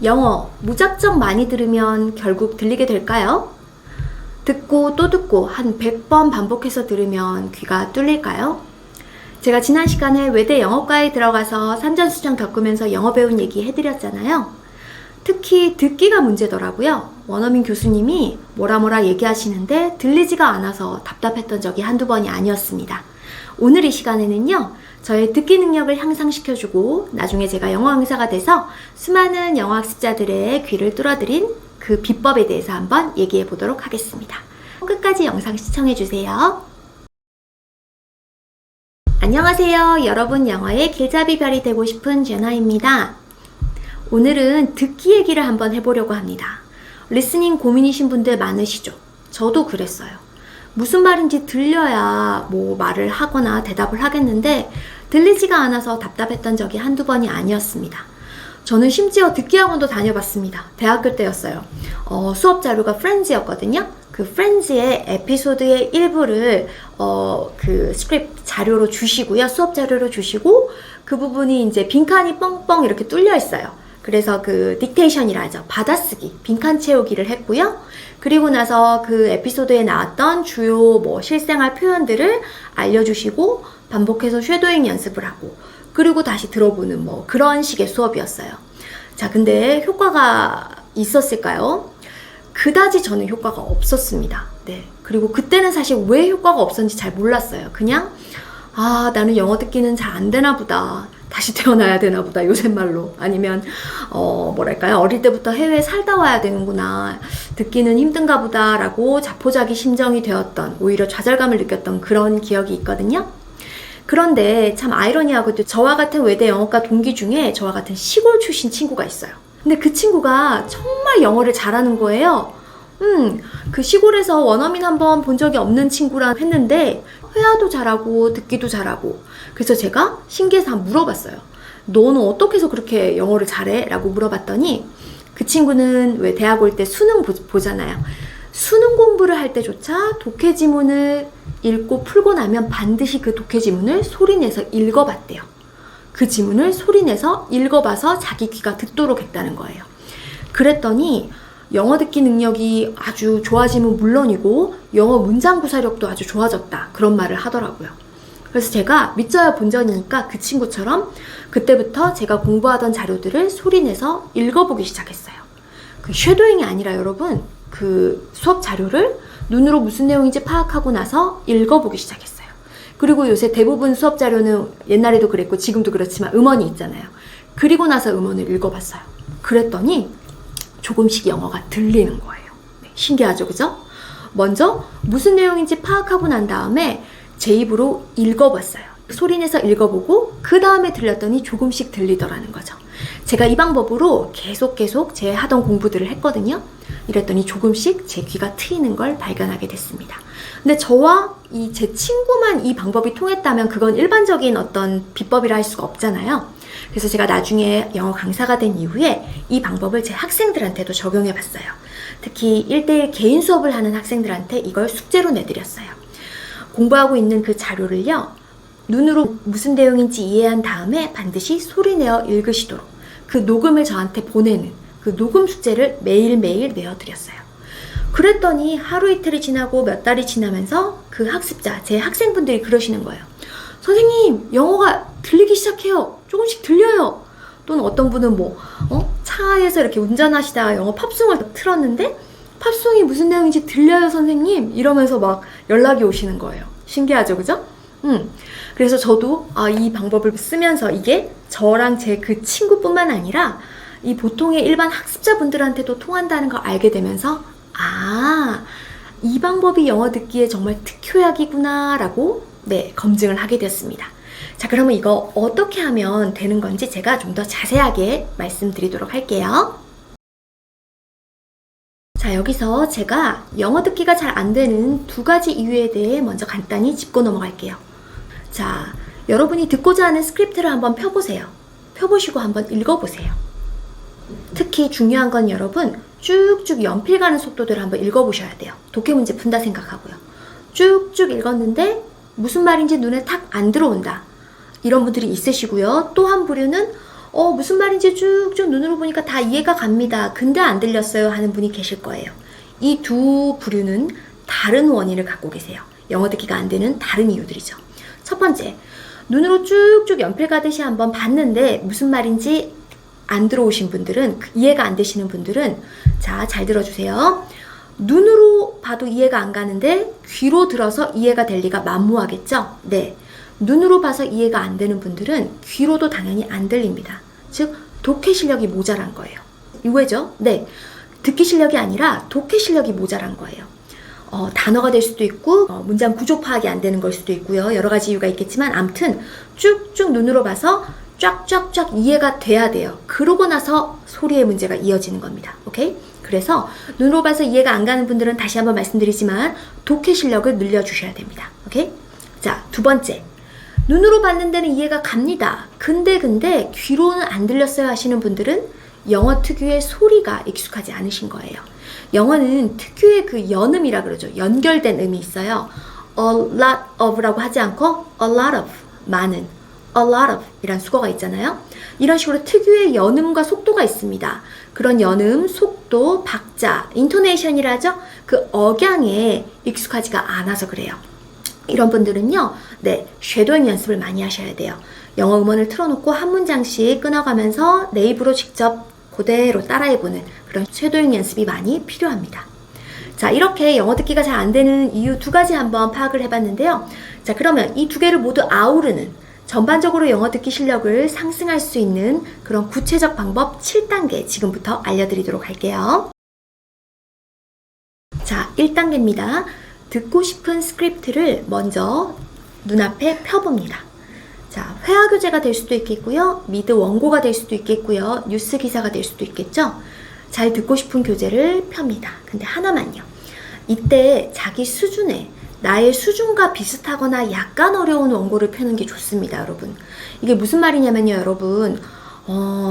영어 무작정 많이 들으면 결국 들리게 될까요? 듣고 또 듣고 한 100번 반복해서 들으면 귀가 뚫릴까요? 제가 지난 시간에 외대 영어과에 들어가서 산전수전 겪으면서 영어 배운 얘기 해드렸잖아요. 특히 듣기가 문제더라고요. 원어민 교수님이 뭐라 얘기하시는데 들리지가 않아서 답답했던 적이 한두 번이 아니었습니다. 오늘 이 시간에는요, 저의 듣기 능력을 향상시켜주고 나중에 제가 영어 강사가 돼서 수많은 영어 학습자들의 귀를 뚫어드린 그 비법에 대해서 한번 얘기해 보도록 하겠습니다. 끝까지 영상 시청해주세요. 안녕하세요. 여러분 영어의 길잡이 별이 되고 싶은 제나입니다. 오늘은 듣기 얘기를 한번 해보려고 합니다. 리스닝 고민이신 분들 많으시죠? 저도 그랬어요. 무슨 말인지 들려야 뭐 말을 하거나 대답을 하겠는데 들리지가 않아서 답답했던 적이 한두 번이 아니었습니다. 저는 심지어 듣기 학원도 다녀봤습니다. 대학교 때였어요. 수업 자료가 프렌즈였거든요. 그 프렌즈의 에피소드의 일부를 그 스크립트 자료로 주시고요. 수업 자료로 주시고 그 부분이 이제 빈칸이 뻥뻥 이렇게 뚫려 있어요. 그래서 그 딕테이션이라 하죠. 받아쓰기, 빈칸 채우기를 했고요. 그리고 나서 그 에피소드에 나왔던 주요 뭐 실생활 표현들을 알려주시고 반복해서 쉐도잉 연습을 하고 그리고 다시 들어보는 뭐 그런 식의 수업이었어요. 자, 근데 효과가 있었을까요? 그다지 저는 효과가 없었습니다. 네. 그리고 그때는 사실 왜 효과가 없었는지 잘 몰랐어요. 그냥 나는 영어 듣기는 잘 안 되나 보다. 다시 태어나야 되나 보다, 요새 말로. 아니면 뭐랄까요, 어릴 때부터 해외에 살다 와야 되는구나, 듣기는 힘든가 보다 라고 자포자기 심정이 되었던, 오히려 좌절감을 느꼈던 그런 기억이 있거든요. 그런데 참 아이러니하고도 저와 같은 외대 영어과 동기 중에 저와 같은 시골 출신 친구가 있어요. 근데 그 친구가 정말 영어를 잘하는 거예요. 그 시골에서 원어민 한번 본 적이 없는 친구랑 했는데 회화도 잘하고 듣기도 잘하고. 그래서 제가 신기해서 한번 물어봤어요. 너는 어떻게 해서 그렇게 영어를 잘해? 라고 물어봤더니 그 친구는 왜 대학 올 때 수능 보잖아요. 수능 공부를 할 때조차 독해 지문을 읽고 풀고 나면 반드시 그 독해 지문을 소리내서 읽어봤대요. 그 지문을 소리내서 읽어봐서 자기 귀가 듣도록 했다는 거예요. 그랬더니 영어 듣기 능력이 아주 좋아지면 물론이고 영어 문장 구사력도 아주 좋아졌다, 그런 말을 하더라고요. 그래서 제가 믿져야 본전이니까 그 친구처럼 그때부터 제가 공부하던 자료들을 소리내서 읽어보기 시작했어요. 그 쉐도잉이 아니라 여러분, 그 수업 자료를 눈으로 무슨 내용인지 파악하고 나서 읽어보기 시작했어요. 그리고 요새 대부분 수업 자료는 옛날에도 그랬고 지금도 그렇지만 음원이 있잖아요. 그리고 나서 음원을 읽어봤어요. 그랬더니 조금씩 영어가 들리는 거예요. 네, 신기하죠, 그죠? 먼저 무슨 내용인지 파악하고 난 다음에 제 입으로 읽어봤어요. 소리내서 읽어보고 그 다음에 들렸더니 조금씩 들리더라는 거죠. 제가 이 방법으로 계속 제 하던 공부들을 했거든요. 이랬더니 조금씩 제 귀가 트이는 걸 발견하게 됐습니다. 근데 저와 제 친구만 이 방법이 통했다면 그건 일반적인 어떤 비법이라 할 수가 없잖아요. 그래서 제가 나중에 영어 강사가 된 이후에 이 방법을 제 학생들한테도 적용해 봤어요. 특히 1대1 개인 수업을 하는 학생들한테 이걸 숙제로 내드렸어요. 공부하고 있는 그 자료를요, 눈으로 무슨 내용인지 이해한 다음에 반드시 소리내어 읽으시도록 그 녹음을 저한테 보내는 그 녹음 숙제를 매일매일 내어드렸어요. 그랬더니 하루 이틀이 지나고 몇 달이 지나면서 그 학습자, 제 학생분들이 그러시는 거예요. 선생님, 영어가 들리기 시작해요. 조금씩 들려요. 또는 어떤 분은 차에서 이렇게 운전하시다가 영어 팝송을 틀었는데 팝송이 무슨 내용인지 들려요, 선생님? 이러면서 막 연락이 오시는 거예요. 신기하죠, 그죠? 그래서 저도 이 방법을 쓰면서 이게 저랑 제 그 친구뿐만 아니라 이 보통의 일반 학습자분들한테도 통한다는 걸 알게 되면서 이 방법이 영어 듣기에 정말 특효약이구나 라고 검증을 하게 되었습니다. 자, 그러면 이거 어떻게 하면 되는 건지 제가 좀 더 자세하게 말씀드리도록 할게요. 자, 여기서 제가 영어 듣기가 잘 안 되는 두 가지 이유에 대해 먼저 간단히 짚고 넘어갈게요. 자, 여러분이 듣고자 하는 스크립트를 한번 펴보세요. 펴보시고 한번 읽어보세요. 특히 중요한 건 여러분, 쭉쭉 연필 가는 속도대로 한번 읽어보셔야 돼요. 독해 문제 푼다 생각하고요. 쭉쭉 읽었는데 무슨 말인지 눈에 탁 안 들어온다, 이런 분들이 있으시고요. 또 한 부류는 무슨 말인지 쭉쭉 눈으로 보니까 다 이해가 갑니다. 근데 안 들렸어요 하는 분이 계실 거예요. 이 두 부류는 다른 원인을 갖고 계세요. 영어 듣기가 안 되는 다른 이유들이죠. 첫 번째, 눈으로 쭉쭉 연필 가듯이 한번 봤는데 무슨 말인지 안 들어오신 분들은, 이해가 안 되시는 분들은, 자, 잘 들어주세요. 눈으로 봐도 이해가 안 가는데 귀로 들어서 이해가 될 리가 만무하겠죠? 네. 눈으로 봐서 이해가 안 되는 분들은 귀로도 당연히 안 들립니다. 즉, 독해 실력이 모자란 거예요. 이거죠? 네. 듣기 실력이 아니라 독해 실력이 모자란 거예요. 단어가 될 수도 있고, 문장 구조 파악이 안 되는 걸 수도 있고요. 여러 가지 이유가 있겠지만, 암튼 쭉쭉 눈으로 봐서 쫙쫙쫙 이해가 돼야 돼요. 그러고 나서 소리의 문제가 이어지는 겁니다. 오케이? 그래서 눈으로 봐서 이해가 안 가는 분들은 다시 한번 말씀드리지만 독해 실력을 늘려주셔야 됩니다. 오케이? 자, 두 번째. 눈으로 봤는 데는 이해가 갑니다. 근데 귀로는 안 들렸어요 하시는 분들은 영어 특유의 소리가 익숙하지 않으신 거예요. 영어는 특유의 그 연음이라 그러죠. 연결된 음이 있어요. A lot of라고 하지 않고 a lot of, 많은, a lot of 이란 수거가 있잖아요. 이런 식으로 특유의 연음과 속도가 있습니다. 그런 연음, 속도, 박자, 인토네이션이라 하죠. 그 억양에 익숙하지가 않아서 그래요. 이런 분들은요, 네, 쉐도잉 연습을 많이 하셔야 돼요. 영어 음원을 틀어놓고 한 문장씩 끊어가면서 내 입으로 직접 그대로 따라해보는 그런 쉐도잉 연습이 많이 필요합니다. 자, 이렇게 영어 듣기가 잘 안 되는 이유 두 가지 한번 파악을 해봤는데요. 자, 그러면 이 두 개를 모두 아우르는, 전반적으로 영어 듣기 실력을 상승할 수 있는 그런 구체적 방법 7단계 지금부터 알려드리도록 할게요. 자, 1단계입니다. 듣고 싶은 스크립트를 먼저 눈앞에 펴봅니다. 자, 회화 교재가 될 수도 있겠고요. 미드 원고가 될 수도 있겠고요. 뉴스 기사가 될 수도 있겠죠. 잘 듣고 싶은 교재를 펴니다. 근데 하나만요. 이때 자기 수준에, 나의 수준과 비슷하거나 약간 어려운 원고를 펴는 게 좋습니다, 여러분. 이게 무슨 말이냐면요, 여러분.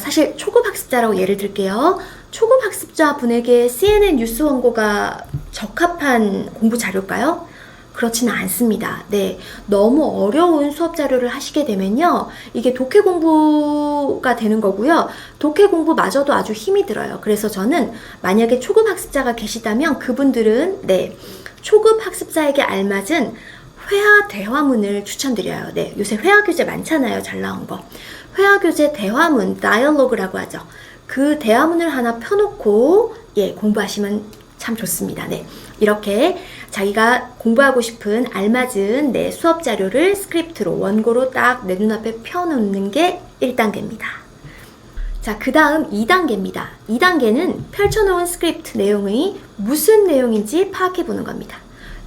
사실 초급 학습자라고 예를 들게요. 초급 학습자 분에게 CNN 뉴스 원고가 적합한 공부 자료일까요? 그렇지는 않습니다. 네, 너무 어려운 수업 자료를 하시게 되면요, 이게 독해 공부가 되는 거고요. 독해 공부마저도 아주 힘이 들어요. 그래서 저는 만약에 초급 학습자가 계시다면 그분들은, 네, 초급 학습자에게 알맞은 회화 대화문을 추천드려요. 네, 요새 회화 교재 많잖아요. 잘 나온 거. 회화 교재 대화문, 다이얼로그라고 하죠. 그 대화문을 하나 펴놓고, 예, 공부하시면 참 좋습니다. 네, 이렇게 자기가 공부하고 싶은 알맞은 내 수업 자료를 스크립트로, 원고로 딱 내 눈앞에 펴놓는 게 1단계입니다. 자, 그 다음 2단계입니다. 2단계는 펼쳐놓은 스크립트 내용이 무슨 내용인지 파악해보는 겁니다.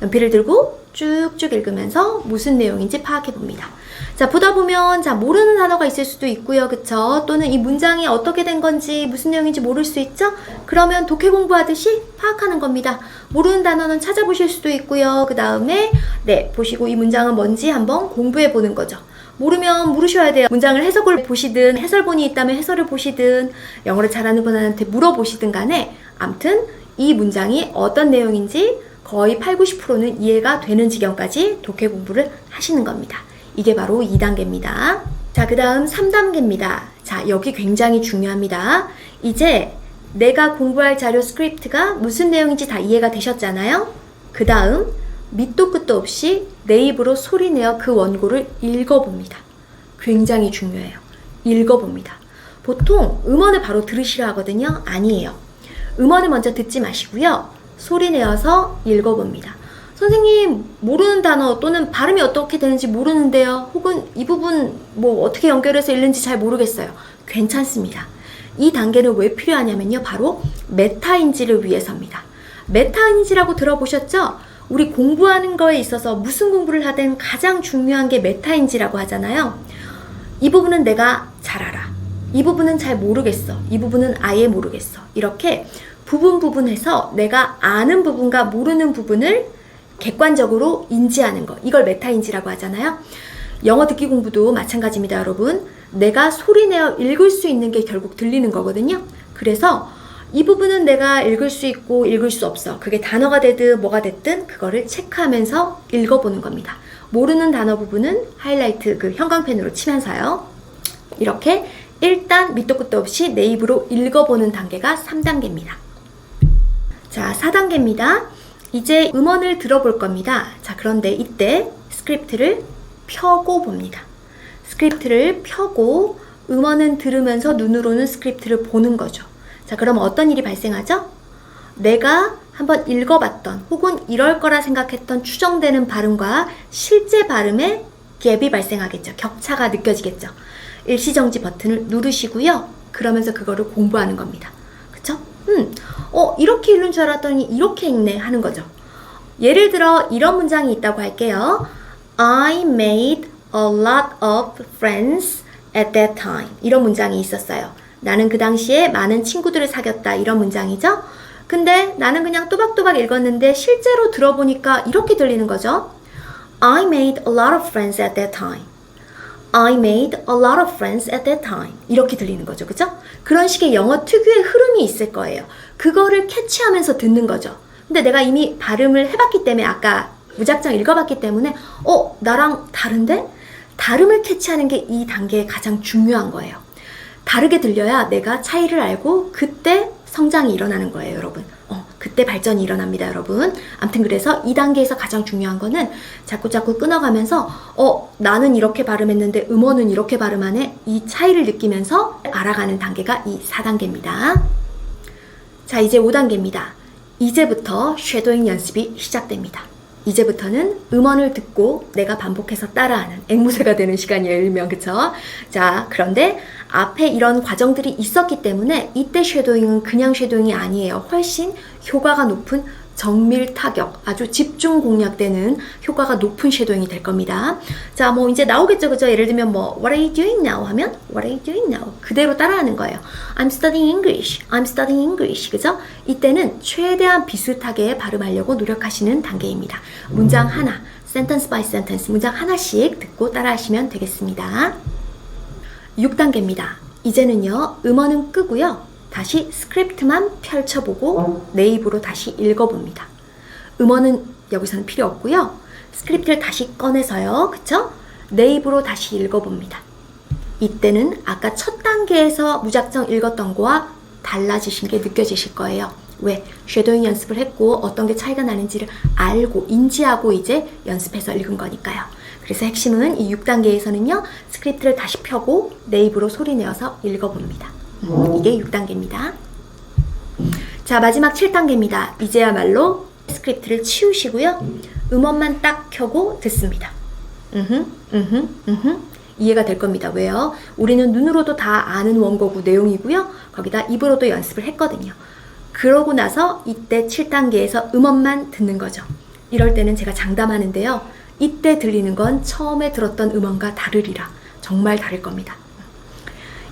연필을 들고 쭉쭉 읽으면서 무슨 내용인지 파악해봅니다. 자, 보다 보면, 자, 모르는 단어가 있을 수도 있고요. 그쵸? 또는 이 문장이 어떻게 된 건지, 무슨 내용인지 모를 수 있죠? 그러면 독해 공부하듯이 파악하는 겁니다. 모르는 단어는 찾아보실 수도 있고요. 그 다음에, 네, 보시고 이 문장은 뭔지 한번 공부해 보는 거죠. 모르면 물으셔야 돼요. 문장을 해석을 보시든, 해설본이 있다면 해설을 보시든, 영어를 잘하는 분한테 물어보시든 간에, 암튼 이 문장이 어떤 내용인지 거의 8, 90%는 이해가 되는 지경까지 독해 공부를 하시는 겁니다. 이게 바로 2단계입니다. 자, 그 다음 3단계입니다. 자, 여기 굉장히 중요합니다. 이제 내가 공부할 자료 스크립트가 무슨 내용인지 다 이해가 되셨잖아요? 그 다음 밑도 끝도 없이 내 입으로 소리내어 그 원고를 읽어봅니다. 굉장히 중요해요. 읽어봅니다. 보통 음원을 바로 들으시려 하거든요. 아니에요. 음원을 먼저 듣지 마시고요. 소리내어서 읽어봅니다. 선생님, 모르는 단어 또는 발음이 어떻게 되는지 모르는데요. 혹은 이 부분 뭐 어떻게 연결해서 읽는지 잘 모르겠어요. 괜찮습니다. 이 단계는 왜 필요하냐면요. 바로 메타인지를 위해서입니다. 메타인지라고 들어보셨죠? 우리 공부하는 거에 있어서 무슨 공부를 하든 가장 중요한 게 메타인지라고 하잖아요. 이 부분은 내가 잘 알아. 이 부분은 잘 모르겠어. 이 부분은 아예 모르겠어. 이렇게 부분해서 내가 아는 부분과 모르는 부분을 객관적으로 인지하는 거, 이걸 메타인지라고 하잖아요. 영어 듣기 공부도 마찬가지입니다, 여러분. 내가 소리내어 읽을 수 있는 게 결국 들리는 거거든요. 그래서 이 부분은 내가 읽을 수 있고 읽을 수 없어. 그게 단어가 되든 뭐가 됐든 그거를 체크하면서 읽어보는 겁니다. 모르는 단어 부분은 하이라이트 그 형광펜으로 치면서요. 이렇게 일단 밑도 끝도 없이 내 입으로 읽어보는 단계가 3단계입니다. 자, 4단계입니다. 이제 음원을 들어볼 겁니다. 자, 그런데 이때 스크립트를 펴고 봅니다. 스크립트를 펴고 음원은 들으면서 눈으로는 스크립트를 보는 거죠. 자, 그럼 어떤 일이 발생하죠? 내가 한번 읽어봤던 혹은 이럴 거라 생각했던 추정되는 발음과 실제 발음의 갭이 발생하겠죠. 격차가 느껴지겠죠. 일시정지 버튼을 누르시고요. 그러면서 그거를 공부하는 겁니다. 그쵸? 이렇게 읽는 줄 알았더니 이렇게 읽네 하는 거죠. 예를 들어 이런 문장이 있다고 할게요. I made a lot of friends at that time. 이런 문장이 있었어요. 나는 그 당시에 많은 친구들을 사귀었다. 이런 문장이죠. 근데 나는 그냥 또박또박 읽었는데 실제로 들어보니까 이렇게 들리는 거죠. I made a lot of friends at that time. I made a lot of friends at that time. 이렇게 들리는 거죠. 그죠? 그런 식의 영어 특유의 흐름이 있을 거예요. 그거를 캐치하면서 듣는 거죠. 근데 내가 이미 발음을 해봤기 때문에 아까 무작정 읽어봤기 때문에 나랑 다른데? 다름을 캐치하는 게 이 단계의 가장 중요한 거예요. 다르게 들려야 내가 차이를 알고 그때 성장이 일어나는 거예요, 여러분. 그때 발전이 일어납니다, 여러분. 아무튼 그래서 이 단계에서 가장 중요한 거는 자꾸 끊어가면서 나는 이렇게 발음했는데 음원은 이렇게 발음하네. 이 차이를 느끼면서 알아가는 단계가 이 4단계입니다. 자, 이제 5단계입니다. 이제부터 쉐도잉 연습이 시작됩니다. 이제부터는 음원을 듣고 내가 반복해서 따라하는 앵무새가 되는 시간이에요, 일명. 그쵸? 자, 그런데 앞에 이런 과정들이 있었기 때문에 이때 쉐도잉은 그냥 쉐도잉이 아니에요. 훨씬 효과가 높은 정밀 타격, 아주 집중 공략되는 효과가 높은 쉐도잉이 될 겁니다. 자, 뭐 이제 나오겠죠, 그죠? 예를 들면 뭐 What are you doing now? 하면 What are you doing now? 그대로 따라하는 거예요. I'm studying English. I'm studying English. 그죠? 이때는 최대한 비슷하게 발음하려고 노력하시는 단계입니다. 문장 하나, sentence by sentence, 문장 하나씩 듣고 따라하시면 되겠습니다. 6단계입니다. 이제는요, 음원은 끄고요. 다시 스크립트만 펼쳐보고 내 입으로 다시 읽어봅니다. 음원은 여기서는 필요 없고요. 스크립트를 다시 꺼내서요. 그쵸? 내 입으로 다시 읽어봅니다. 이때는 아까 첫 단계에서 무작정 읽었던 거와 달라지신 게 느껴지실 거예요. 왜? 쉐도잉 연습을 했고 어떤 게 차이가 나는지를 알고 인지하고 이제 연습해서 읽은 거니까요. 그래서 핵심은 이 6단계에서는요. 스크립트를 다시 펴고 내 입으로 소리내어서 읽어봅니다. 이게 6단계입니다. 자, 마지막 7단계입니다. 이제야말로 스크립트를 치우시고요. 음원만 딱 켜고 듣습니다. 이해가 될 겁니다. 왜요? 우리는 눈으로도 다 아는 원고구 내용이고요. 거기다 입으로도 연습을 했거든요. 그러고 나서 이때 7단계에서 음원만 듣는 거죠. 이럴 때는 제가 장담하는데요. 이때 들리는 건 처음에 들었던 음원과 다르리라. 정말 다를 겁니다.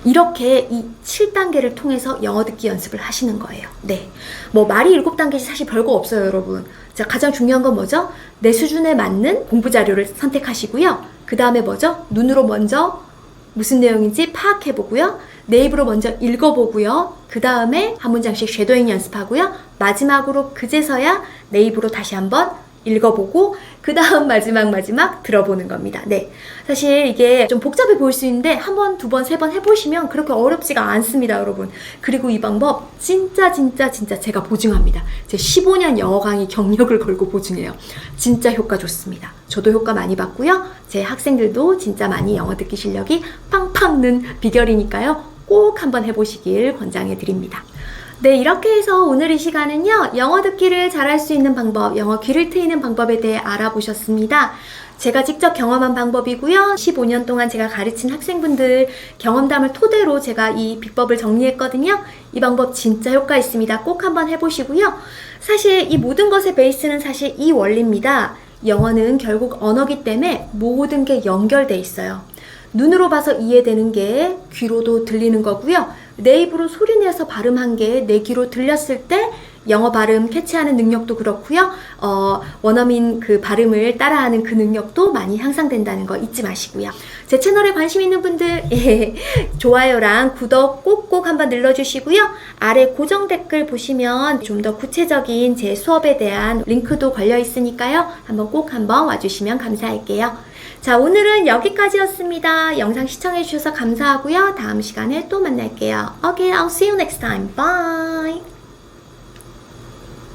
이렇게 이 7단계를 통해서 영어 듣기 연습을 하시는 거예요. 네. 뭐 말이 7단계지 사실 별거 없어요, 여러분. 자, 가장 중요한 건 뭐죠? 내 수준에 맞는 공부 자료를 선택하시고요. 그 다음에 뭐죠? 눈으로 먼저 무슨 내용인지 파악해보고요. 내 입으로 먼저 읽어보고요. 그 다음에 한 문장씩 쉐도잉 연습하고요. 마지막으로 그제서야 내 입으로 다시 한번 읽어보고 그 다음 마지막 들어보는 겁니다. 네, 사실 이게 좀 복잡해 보일 수 있는데 한 번, 두 번, 세 번 해보시면 그렇게 어렵지가 않습니다, 여러분. 그리고 이 방법 진짜 제가 보증합니다. 제 15년 영어 강의 경력을 걸고 보증해요. 진짜 효과 좋습니다. 저도 효과 많이 봤고요. 제 학생들도 진짜 많이 영어 듣기 실력이 팡팡 는 비결이니까요. 꼭 한번 해보시길 권장해 드립니다. 네, 이렇게 해서 오늘 이 시간은요, 영어 듣기를 잘할 수 있는 방법, 영어 귀를 트이는 방법에 대해 알아보셨습니다. 제가 직접 경험한 방법이고요. 15년 동안 제가 가르친 학생분들 경험담을 토대로 제가 이 비법을 정리했거든요. 이 방법 진짜 효과 있습니다. 꼭 한번 해보시고요. 사실 이 모든 것의 베이스는 사실 이 원리입니다. 영어는 결국 언어기 때문에 모든 게 연결돼 있어요. 눈으로 봐서 이해되는 게 귀로도 들리는 거고요. 내 입으로 소리내서 발음한 게 내 귀로 들렸을 때 영어 발음 캐치하는 능력도 그렇고요. 원어민 그 발음을 따라하는 그 능력도 많이 향상된다는 거 잊지 마시고요. 제 채널에 관심 있는 분들 좋아요랑 구독 꼭꼭 한번 눌러주시고요. 아래 고정 댓글 보시면 좀 더 구체적인 제 수업에 대한 링크도 걸려 있으니까요. 한번 꼭 한번 와주시면 감사할게요. 자, 오늘은 여기까지였습니다. 영상 시청해주셔서 감사하고요. 다음 시간에 또 만날게요. Okay, I'll see you next time. Bye!